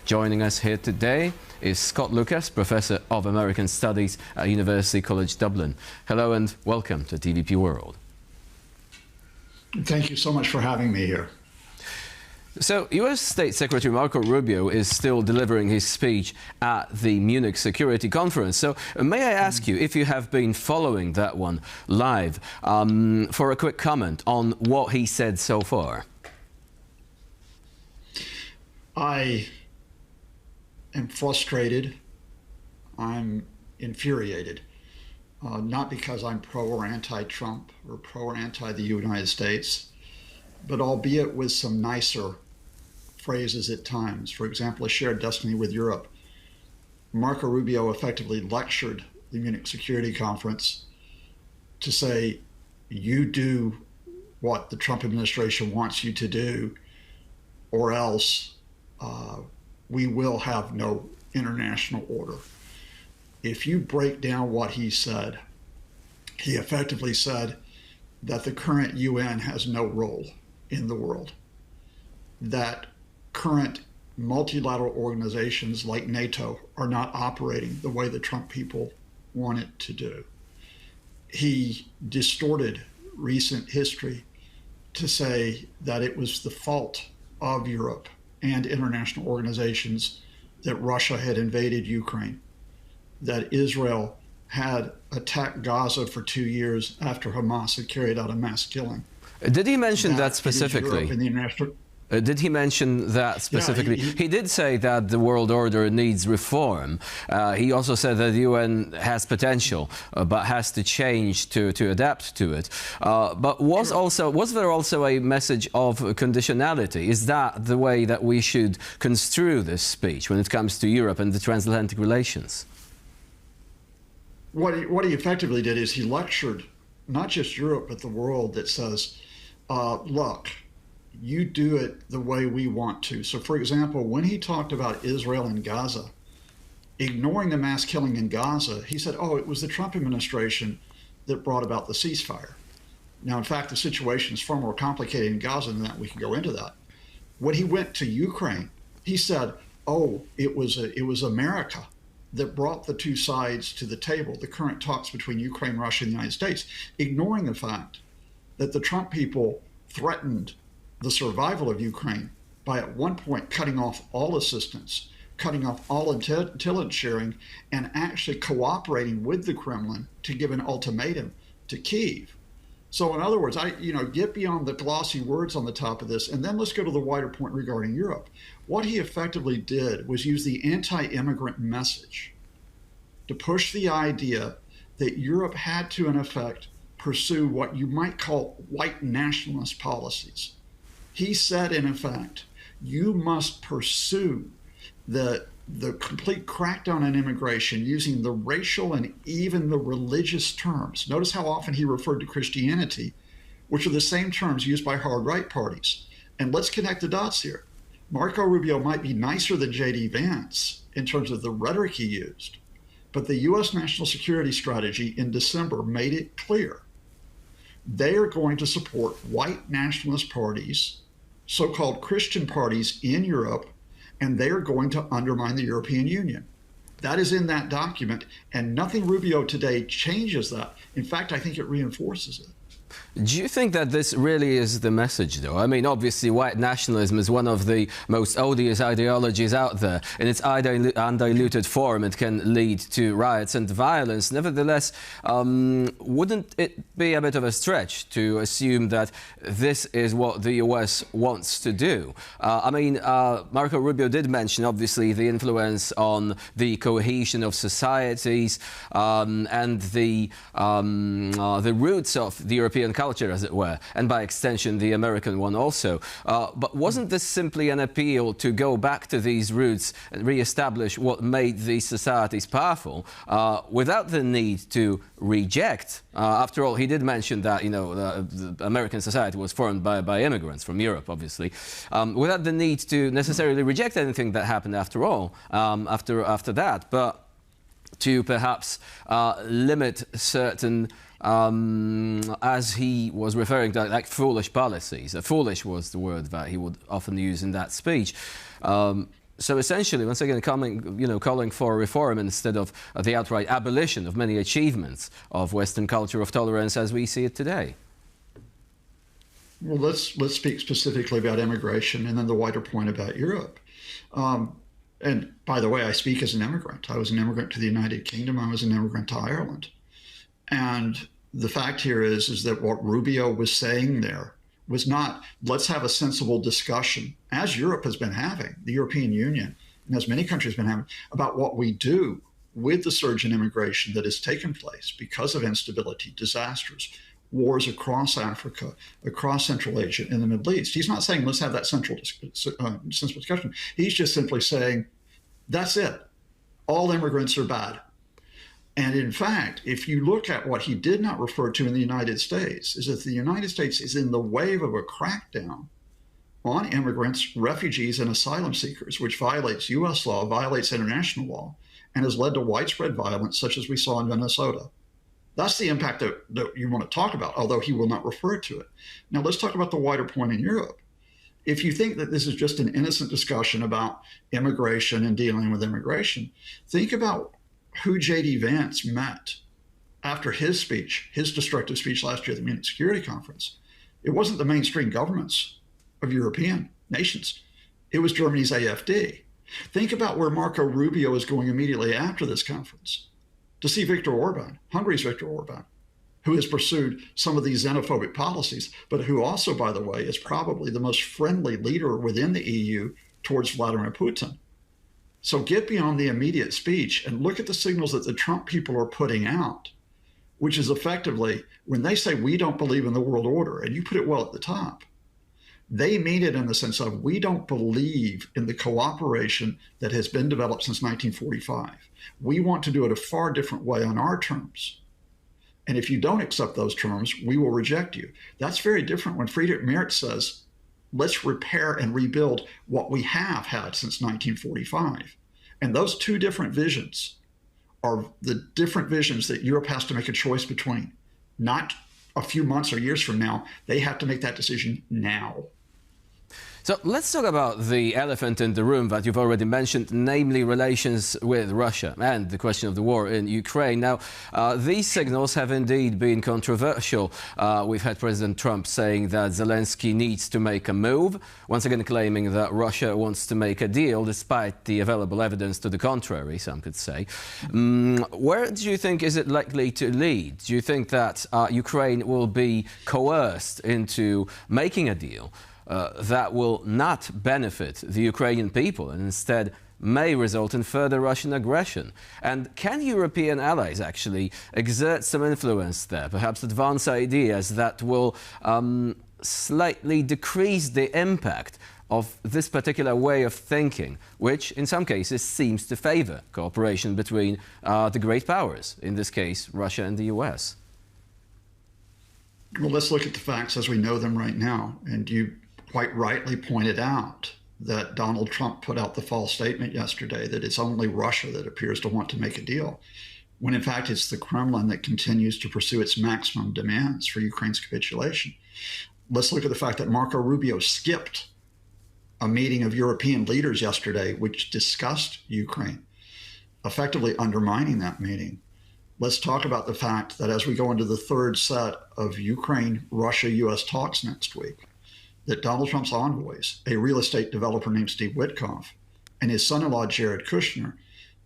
Joining us here today is Scott Lucas, Professor of American Studies at University College Dublin. Hello and welcome to TVP World. Thank you so much for having me here. So, US State Secretary Marco Rubio is still delivering his speech at the Munich Security Conference. So, may I ask you if you have been following that one live for a quick comment on what he said so far? I am frustrated. I'm infuriated. Not because I'm pro or anti-Trump or pro or anti the United States, but albeit with some nicer phrases at times. For example, a shared destiny with Europe. Marco Rubio effectively lectured the Munich Security Conference to say, you do what the Trump administration wants you to do, or else we will have no international order. If you break down what he said, he effectively said that the current UN has no role in the world, that current multilateral organizations like NATO are not operating the way the Trump people want it to do. He distorted recent history to say that it was the fault of Europe and international organizations that Russia had invaded Ukraine, that Israel had attacked Gaza for 2 years after Hamas had carried out a mass killing. Did he mention that specifically? Did he mention that specifically? Yeah, he did say that the world order needs reform. He also said that the UN has potential, but has to change to adapt to it. But was there also a message of conditionality? Is that the way that we should construe this speech when it comes to Europe and the transatlantic relations? What he effectively did is he lectured not just Europe, but the world, that says, look, you do it the way we want to. So, for example, when he talked about Israel and Gaza, ignoring the mass killing in Gaza, he said, oh, it was the Trump administration that brought about the ceasefire. Now, in fact, the situation is far more complicated in Gaza than that. We can go into that. When he went to Ukraine, he said, oh, it was America that brought the two sides to the table, the current talks between Ukraine, Russia, and the United States, ignoring the fact that the Trump people threatened the survival of Ukraine by at one point cutting off all assistance, cutting off all intelligence sharing, and actually cooperating with the Kremlin to give an ultimatum to Kyiv. So in other words, get beyond the glossy words on the top of this, and then let's go to the wider point regarding Europe. What he effectively did was use the anti-immigrant message to push the idea that Europe had to, in effect, pursue what you might call white nationalist policies. He said, in effect, you must pursue the complete crackdown on immigration using the racial and even the religious terms. Notice how often he referred to Christianity, which are the same terms used by hard right parties. And let's connect the dots here. Marco Rubio might be nicer than J.D. Vance in terms of the rhetoric he used, but the U.S. national security strategy in December made it clear they are going to support white nationalist parties, so-called Christian parties in Europe, and they are going to undermine the European Union. That is in that document, and nothing Rubio today changes that. In fact, I think it reinforces it. Do you think that this really is the message, though? I mean, obviously, white nationalism is one of the most odious ideologies out there. In its undiluted form, it can lead to riots and violence. Nevertheless, wouldn't it be a bit of a stretch to assume that this is what the US wants to do? I mean, Marco Rubio did mention, obviously, the influence on the cohesion of societies and the roots of the European culture, as it were, and by extension the American one also. But wasn't this simply an appeal to go back to these roots and re-establish what made these societies powerful without the need to reject? After all, he did mention that, the American society was formed by immigrants from Europe, obviously, without the need to necessarily reject anything that happened after all, after that, but to perhaps limit certain as he was referring to, like foolish policies. Foolish was the word that he would often use in that speech. So essentially, once again, calling for reform instead of the outright abolition of many achievements of Western culture of tolerance as we see it today. Well, let's speak specifically about immigration and then the wider point about Europe. And by the way, I speak as an immigrant. I was an immigrant to the United Kingdom. I was an immigrant to Ireland. And the fact here is that what Rubio was saying there was not, let's have a sensible discussion, as Europe has been having, the European Union, and as many countries have been having, about what we do with the surge in immigration that has taken place because of instability, disasters, wars across Africa, across Central Asia, and the Middle East. He's not saying let's have that sensible discussion. He's just simply saying, that's it. All immigrants are bad. And in fact, if you look at what he did not refer to in the United States, is that the United States is in the wave of a crackdown on immigrants, refugees, and asylum seekers, which violates U.S. law, violates international law, and has led to widespread violence, such as we saw in Minnesota. That's the impact that you want to talk about, although he will not refer to it. Now, let's talk about the wider point in Europe. If you think that this is just an innocent discussion about immigration and dealing with immigration, think about who J.D. Vance met after his speech, his destructive speech last year at the Munich Security Conference. It wasn't the mainstream governments of European nations. It was Germany's AfD. Think about where Marco Rubio is going immediately after this conference to see Viktor Orban, Hungary's Viktor Orban, who has pursued some of these xenophobic policies, but who also, by the way, is probably the most friendly leader within the EU towards Vladimir Putin. So get beyond the immediate speech and look at the signals that the Trump people are putting out, which is effectively when they say we don't believe in the world order, and you put it well at the top, they mean it in the sense of we don't believe in the cooperation that has been developed since 1945. We want to do it a far different way on our terms. And if you don't accept those terms, we will reject you. That's very different when Friedrich Merz says, let's repair and rebuild what we have had since 1945. And those two different visions are the different visions that Europe has to make a choice between. Not a few months or years from now. They have to make that decision now. So let's talk about the elephant in the room that you've already mentioned, namely relations with Russia and the question of the war in Ukraine. Now, these signals have indeed been controversial. We've had President Trump saying that Zelensky needs to make a move, once again claiming that Russia wants to make a deal, despite the available evidence to the contrary, some could say. Where do you think is it likely to lead? Do you think that Ukraine will be coerced into making a deal that will not benefit the Ukrainian people and instead may result in further Russian aggression? And can European allies actually exert some influence there, perhaps advance ideas that will slightly decrease the impact of this particular way of thinking, which in some cases seems to favor cooperation between the great powers, in this case Russia and the US? Well, let's look at the facts as we know them right now. And you quite rightly pointed out that Donald Trump put out the false statement yesterday that it's only Russia that appears to want to make a deal, when in fact it's the Kremlin that continues to pursue its maximum demands for Ukraine's capitulation. Let's look at the fact that Marco Rubio skipped a meeting of European leaders yesterday which discussed Ukraine, effectively undermining that meeting. Let's talk about the fact that as we go into the third set of Ukraine, Russia, US talks next week, that Donald Trump's envoys, a real estate developer named Steve Witkoff and his son-in-law Jared Kushner,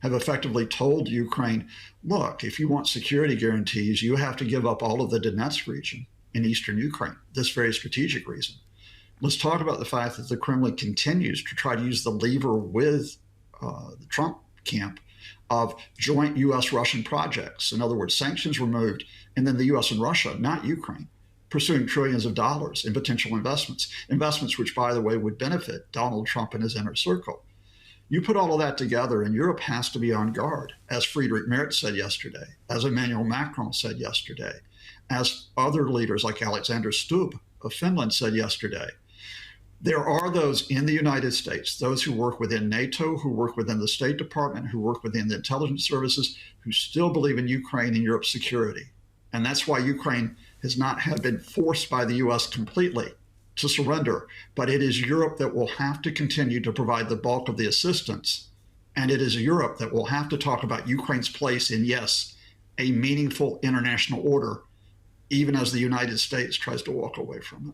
have effectively told Ukraine, look, if you want security guarantees, you have to give up all of the Donetsk region in eastern Ukraine, this very strategic reason. Let's talk about the fact that the Kremlin continues to try to use the lever with the Trump camp of joint U.S.-Russian projects. In other words, sanctions removed, and then the U.S. and Russia, not Ukraine, pursuing trillions of dollars in potential investments which, by the way, would benefit Donald Trump and his inner circle. You put all of that together, and Europe has to be on guard, as Friedrich Merz said yesterday, as Emmanuel Macron said yesterday, as other leaders like Alexander Stubb of Finland said yesterday. There are those in the United States, those who work within NATO, who work within the State Department, who work within the intelligence services, who still believe in Ukraine and Europe's security. And that's why Ukraine has not been forced by the U.S. completely to surrender, but it is Europe that will have to continue to provide the bulk of the assistance. And it is Europe that will have to talk about Ukraine's place in, yes, a meaningful international order, even as the United States tries to walk away from it.